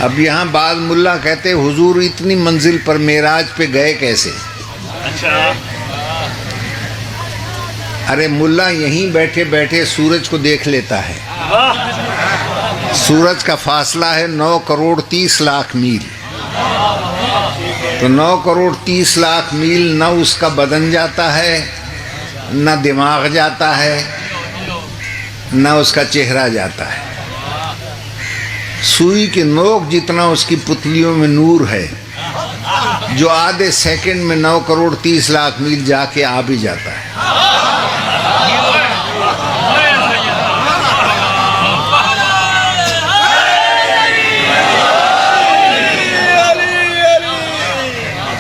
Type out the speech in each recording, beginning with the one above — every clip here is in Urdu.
اب یہاں بعض ملا کہتے حضور اتنی منزل پر معراج پہ گئے کیسے؟ ارے ملا یہیں بیٹھے بیٹھے سورج کو دیکھ لیتا ہے. سورج کا فاصلہ ہے 9 کروڑ 30 لاکھ میل. تو 9 کروڑ 30 لاکھ میل نہ اس کا بدن جاتا ہے، نہ دماغ جاتا ہے، نہ اس کا چہرہ جاتا ہے. سوئی کی نوک جتنا اس کی پتلیوں میں نور ہے، جو آدھے سیکنڈ میں 9 کروڑ 30 لاکھ میل جا کے آ بھی جاتا ہے.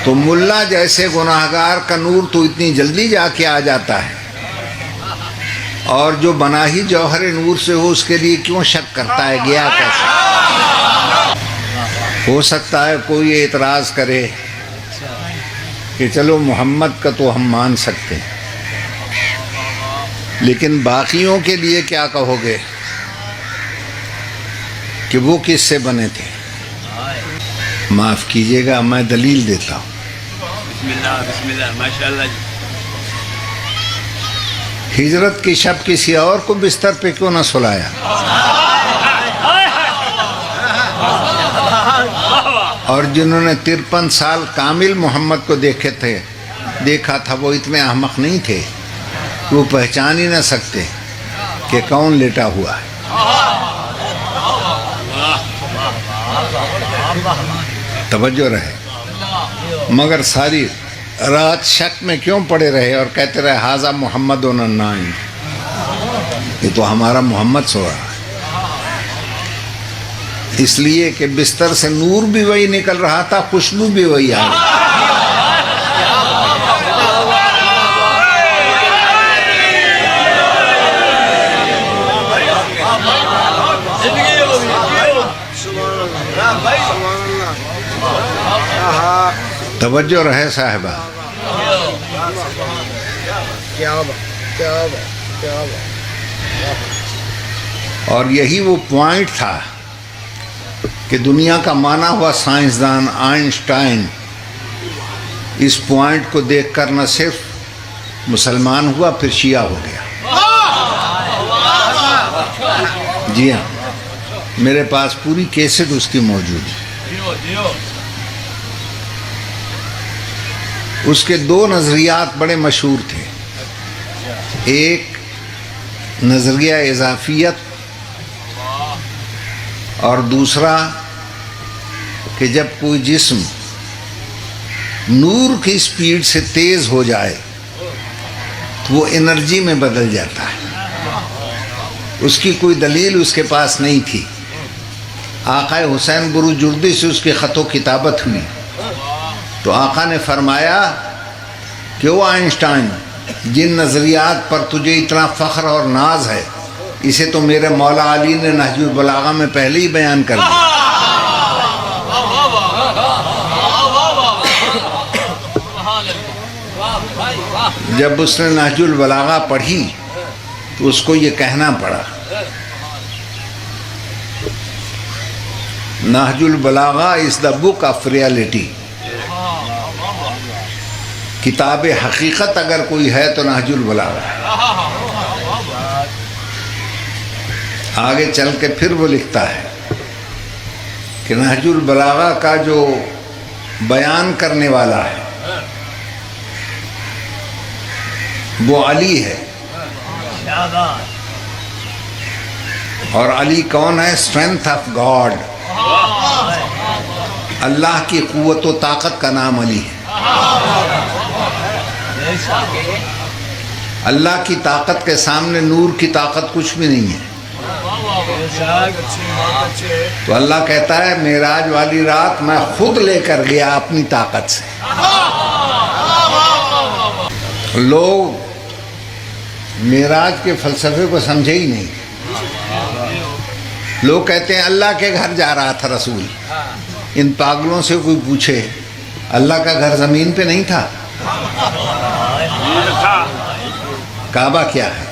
تو ملا جیسے گناہگار کا نور تو اتنی جلدی جا کے آ جاتا ہے، اور جو بنا ہی جوہر نور سے ہو اس کے لیے کیوں شک کرتا ہے گیا کیسے؟ ہو سکتا ہے کوئی اعتراض کرے کہ چلو محمد کا تو ہم مان سکتے ہیں، لیکن باقیوں کے لیے کیا کہو گے کہ وہ کس سے بنے تھے؟ معاف کیجیے گا، میں دلیل دیتا ہوں. بسم اللہ ماشاءاللہ. ہجرت کی شب کسی اور کو بستر پہ کیوں نہ سلایا؟ اور جنہوں نے 53 سال کامل محمد کو دیکھا تھا وہ اتنے احمق نہیں تھے کہ وہ پہچان ہی نہ سکتے کہ کون لیٹا ہوا ہے. توجہ رہے. مگر ساری رات شک میں کیوں پڑے رہے اور کہتے رہے ھذا محمد نائم، یہ تو ہمارا محمد سو رہا ہے. اس لیے کہ بستر سے نور بھی وہی نکل رہا تھا، خوشبو بھی وہی آ رہی. توجہ رہے صاحبہ. اور یہی وہ پوائنٹ تھا کہ دنیا کا مانا ہوا سائنسدان آئنسٹائن اس پوائنٹ کو دیکھ کر نہ صرف مسلمان ہوا پھر شیعہ ہو گیا. جی ہاں، میرے پاس پوری کیسٹ اس کی موجود ہے. اس کے 2 نظریات بڑے مشہور تھے. ایک نظریہ اضافیت اور دوسرا کہ جب کوئی جسم نور کی سپیڈ سے تیز ہو جائے تو وہ انرجی میں بدل جاتا ہے. اس کی کوئی دلیل اس کے پاس نہیں تھی. آقا حسین بروجردی سے اس کی خط و کتابت ہوئی تو آقا نے فرمایا کہ وہ آئنسٹائن، جن نظریات پر تجھے اتنا فخر اور ناز ہے اسے تو میرے مولا علی نے نہج البلاغہ میں پہلے ہی بیان کر دیا. جب اس نے نہج البلاغہ پڑھی تو اس کو یہ کہنا پڑا نہج البلاغہ از دا بک آف ریالٹی. کتاب حقیقت اگر کوئی ہے تو نہج البلاغہ ہے. آگے چل کے پھر وہ لکھتا ہے کہ نہج البلاغہ کا جو بیان کرنے والا ہے وہ علی ہے. اور علی کون ہے؟ اسٹرینتھ آف گاڈ، اللہ کی قوت و طاقت کا نام علی ہے. اللہ کی طاقت کے سامنے نور کی طاقت کچھ بھی نہیں ہے. تو اللہ کہتا ہے معراج والی رات میں خود لے کر گیا اپنی طاقت سے. لوگ معراج کے فلسفے کو سمجھے ہی نہیں. لوگ کہتے ہیں اللہ کے گھر جا رہا تھا رسول. ان پاگلوں سے کوئی پوچھے اللہ کا گھر زمین پہ نہیں تھا؟ کعبہ کیا ہے؟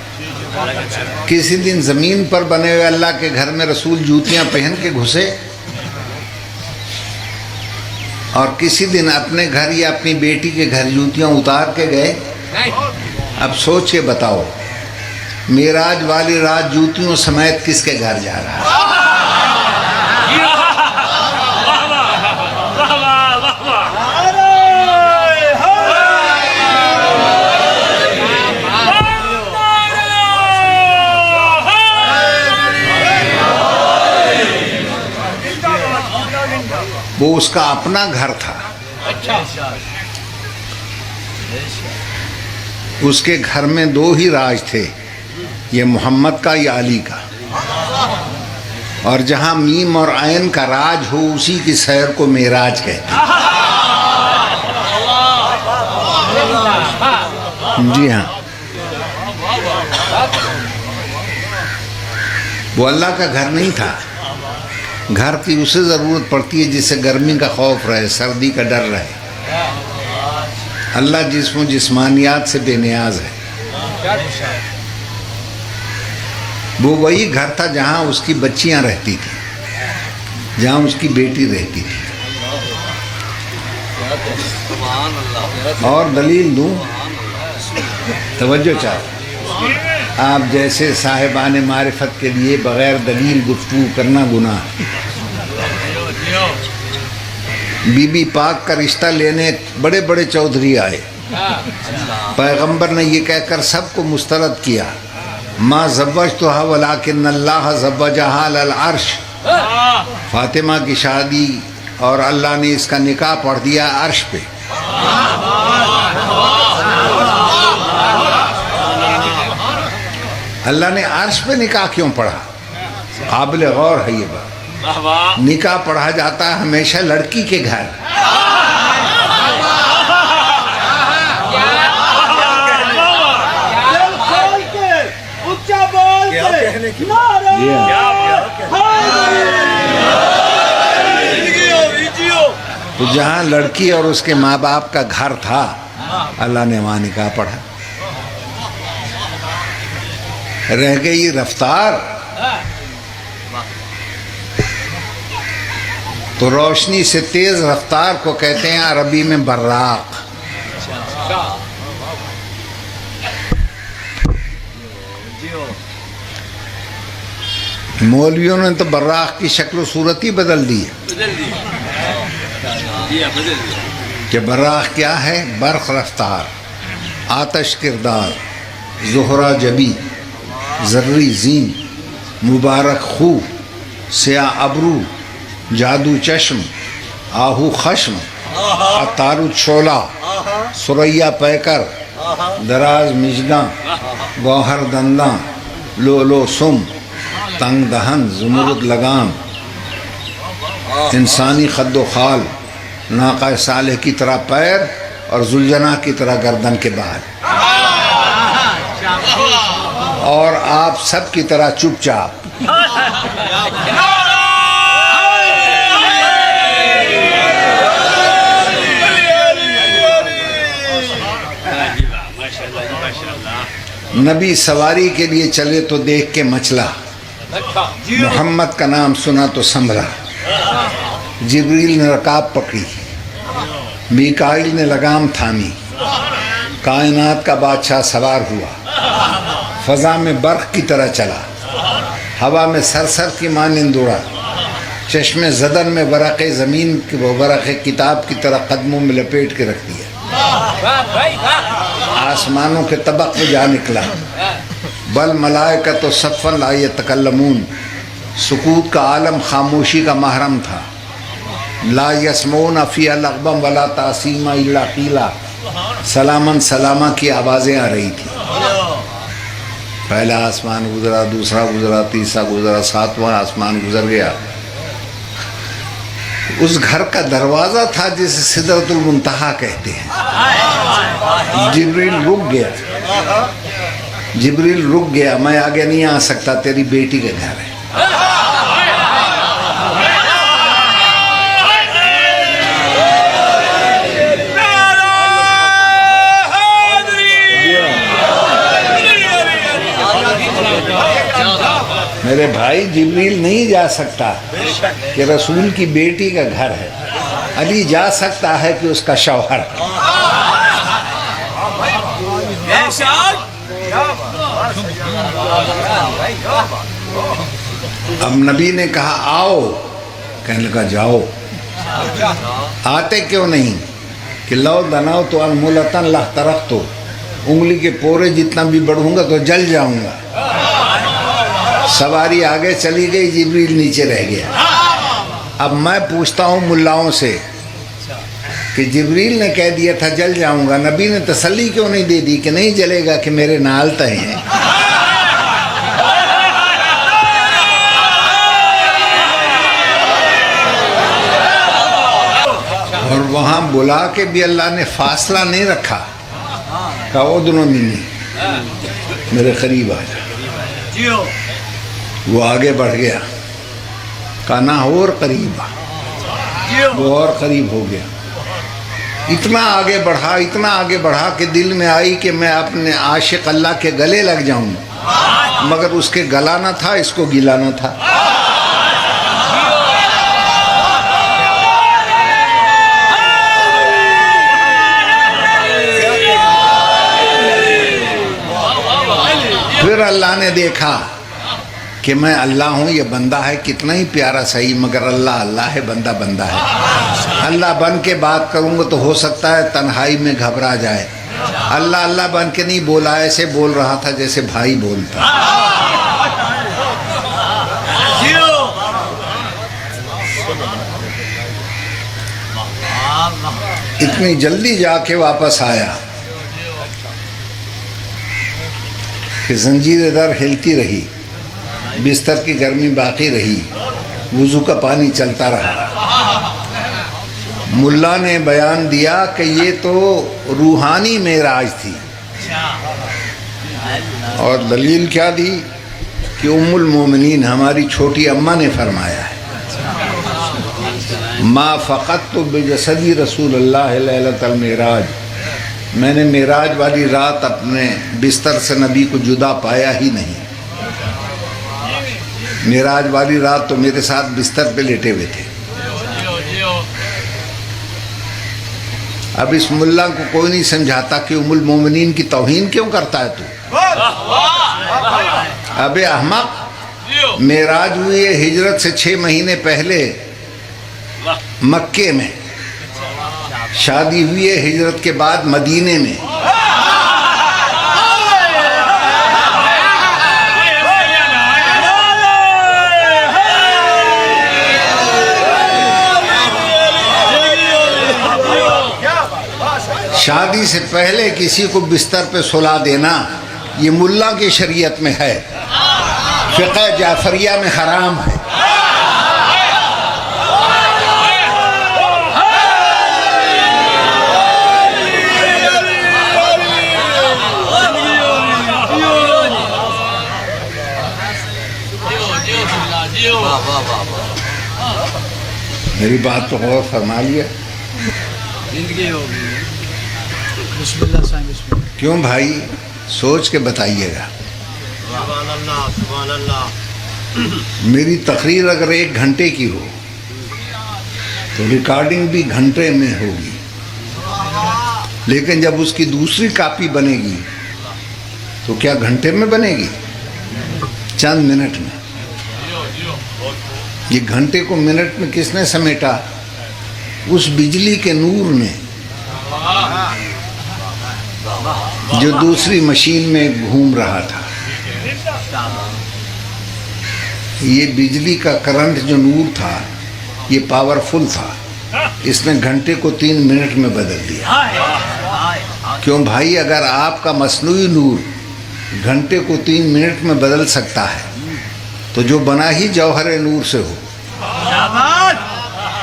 کسی دن زمین پر بنے ہوئے اللہ کے گھر میں رسول جوتیاں پہن کے گھسے؟ اور کسی دن اپنے گھر یا اپنی بیٹی کے گھر جوتیاں اتار کے گئے؟ اب سوچ کے بتاؤ، معراج والی رات جوتیوں سمیت کس کے گھر جا رہا ہے؟ وہ اس کا اپنا گھر تھا، اس کے گھر میں دو ہی راج تھے، یہ محمد کا یا علی کا، اور جہاں میم اور عین کا راج ہو اسی کی سیر کو معراج کہتے ہیں۔ جی ہاں، وہ اللہ کا گھر نہیں تھا، گھر کی اسے ضرورت پڑتی ہے جسے گرمی کا خوف رہے، سردی کا ڈر رہے۔ اللہ جسم و جسمانیات سے بے نیاز ہے۔ وہ وہی گھر تھا جہاں اس کی بچیاں رہتی تھیں، جہاں اس کی بیٹی رہتی تھی۔ اور دلیل دوں، توجہ چاہو، آپ جیسے صاحبان معرفت کے لیے بغیر دلیل گفتگو کرنا گناہ۔ بی بی پاک کا رشتہ لینے بڑے بڑے چودھری آئے، پیغمبر نے یہ کہہ کر سب کو مسترد کیا، ما زوجتها ولکن اللہ زوجها علی العرش۔ فاطمہ کی شادی اور اللہ نے اس کا نکاح پڑھ دیا عرش پہ۔ اللہ نے عرش پہ نکاح کیوں پڑھا؟ قابل غور ہے یہ بات۔ نکاح پڑھا جاتا ہے ہمیشہ لڑکی کے گھر، تو جہاں لڑکی اور اس کے ماں باپ کا گھر تھا اللہ نے وہاں نکاح پڑھا۔ رہ گئی رفتار، تو روشنی سے تیز رفتار کو کہتے ہیں عربی میں براق۔ مولویوں نے تو براق کی شکل و صورت ہی بدل دی ہے کہ براق کیا ہے؟ برق رفتار، آتش کردار، زہرہ جبی، زرری زین، مبارک خو، سیاہ ابرو، جادو چشم، آہو خشم، اتارو چھولا، سریا پیکر، دراز مجداں، گوہر دنداں، لولو سم، تنگ دہن، زمرد لگام، انسانی خد و خال، ناقہ صالح کی طرح پیر اور ذوالجناح کی طرح گردن کے بال، اور آپ سب کی طرح چپ چاپ۔ نبی سواری کے لیے چلے تو دیکھ کے مچلا، محمد کا نام سنا تو سنبھلا۔ جبریل نے رکاب پکڑی، میکائیل نے لگام تھامی، کائنات کا بادشاہ سوار ہوا، فضا میں برق کی طرح چلا، ہوا میں سرسر کی مانند اڑا، چشم زدن میں ورق زمین وہ ورق کتاب کی طرح قدموں میں لپیٹ کے رکھ دیا، آسمانوں کے طبق میں جا نکلا۔ بل ملائکۃ صفا لا یتکلمون، سکوت کا عالم خاموشی کا محرم تھا۔ لا یسمعون فیہا لغوا ولا تعصیما الا قیلا، سلامن سلامہ کی آوازیں آ رہی تھی۔ پہلا آسمان گزرا، دوسرا گزرا، تیسرا گزرا، ساتواں آسمان گزر گیا۔ اس گھر کا دروازہ تھا جسے سدرۃ المنتہا کہتے ہیں۔ جبریل رک گیا، جبریل رک گیا، میں آگے نہیں آ سکتا، تیری بیٹی کے گھر ہے۔ میرے بھائی جبریل نہیں جا سکتا کہ رسول کی بیٹی کا گھر ہے۔ علی جا سکتا ہے کہ اس کا شوہر اب نبی نے کہا آؤ، کہنے لگا جاؤ۔ آتے کیوں نہیں؟ کہ لو دناؤ تو انمولتن لہترخت تو، انگلی کے پورے جتنا بھی بڑھوں گا تو جل جاؤں گا۔ سواری آگے چلی گئی، جبریل نیچے رہ گیا۔ اب میں پوچھتا ہوں ملاؤں سے کہ جبریل نے کہہ دیا تھا جل جاؤں گا، نبی نے تسلی کیوں نہیں دے دی کہ نہیں جلے گا، کہ میرے نال تہے ہیں۔ اور وہاں بلا کے بھی اللہ نے فاصلہ نہیں رکھا، کہا ادنو منی، میرے قریب آ جا۔ وہ آگے بڑھ گیا، کہا نہ اور قریب آ، وہ اور قریب ہو گیا۔ اتنا آگے بڑھا، اتنا آگے بڑھا کہ دل میں آئی کہ میں اپنے عاشق اللہ کے گلے لگ جاؤں، مگر اس کے گلا نہ تھا، اس کو گلا نہ تھا۔ پھر اللہ نے دیکھا کہ میں اللہ ہوں، یہ بندہ ہے کتنا ہی پیارا صحیح، مگر اللہ اللہ ہے، بندہ بندہ ہے۔ اللہ بن کے بات کروں گا تو ہو سکتا ہے تنہائی میں گھبرا جائے۔ اللہ اللہ بن کے نہیں بولا، ایسے بول رہا تھا جیسے بھائی بولتا۔ اتنی جلدی جا کے واپس آیا کہ زنجیر در ہلتی رہی، بستر کی گرمی باقی رہی، وضو کا پانی چلتا رہا۔ ملا نے بیان دیا کہ یہ تو روحانی معراج تھی، اور دلیل کیا دی کہ ام المومنین ہماری چھوٹی اماں نے فرمایا ہے، ما فقدت بجسدی رسول اللہ لیلۃ المعراج، میں نے معراج والی رات اپنے بستر سے نبی کو جدا پایا ہی نہیں۔ معراج والی رات تو میرے ساتھ بستر پہ لیٹے ہوئے تھے۔ اب اس ملا کو کوئی نہیں سمجھاتا کہ ام المومنین کی توہین کیوں کرتا ہے تو؟ اب احمق، معراج ہوئی ہے ہجرت سے 6 مہینے پہلے مکے میں، شادی ہوئی ہے ہجرت کے بعد مدینے میں۔ شادی سے پہلے کسی کو بستر پہ سلا دینا یہ ملا کی شریعت میں ہے، فقہ جعفریہ میں حرام ہے۔ میری بات تو غور فرما لیا؟ کیوں بھائی؟ سوچ کے بتائیے گا۔ میری تقریر اگر 1 گھنٹے کی ہو تو ریکارڈنگ بھی گھنٹے میں ہوگی، لیکن جب اس کی دوسری کاپی بنے گی تو کیا گھنٹے میں بنے گی؟ چند منٹ میں۔ یہ گھنٹے کو منٹ میں کس نے سمیٹا؟ اس بجلی کے نور نے جو دوسری مشین میں گھوم رہا تھا۔ یہ بجلی کا کرنٹ جو نور تھا یہ پاورفل تھا، اس نے گھنٹے کو 3 منٹ میں بدل دیا۔ کیوں بھائی؟ اگر آپ کا مصنوعی نور گھنٹے کو 3 منٹ میں بدل سکتا ہے تو جو بنا ہی جوہر نور سے ہو،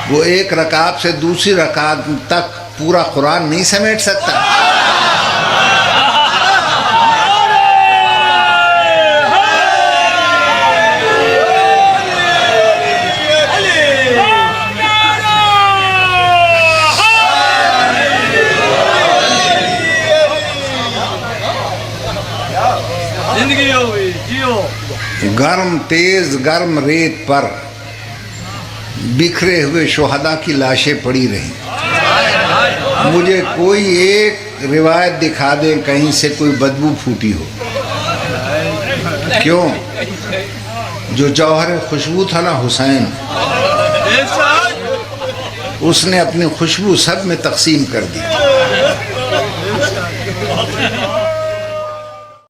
وہ 1 رکعت سے دوسری رکعت تک پورا قرآن نہیں سمیٹ سکتا؟ گرم تیز گرم ریت پر بکھرے ہوئے شہداء کی لاشیں پڑی رہیں. مجھے کوئی ایک روایت دکھا دیں کہیں سے کوئی بدبو پھوٹی ہو. کیوں؟ جو جوہر خوشبو تھا نا حسین، اس نے اپنی خوشبو سب میں تقسیم کر دی.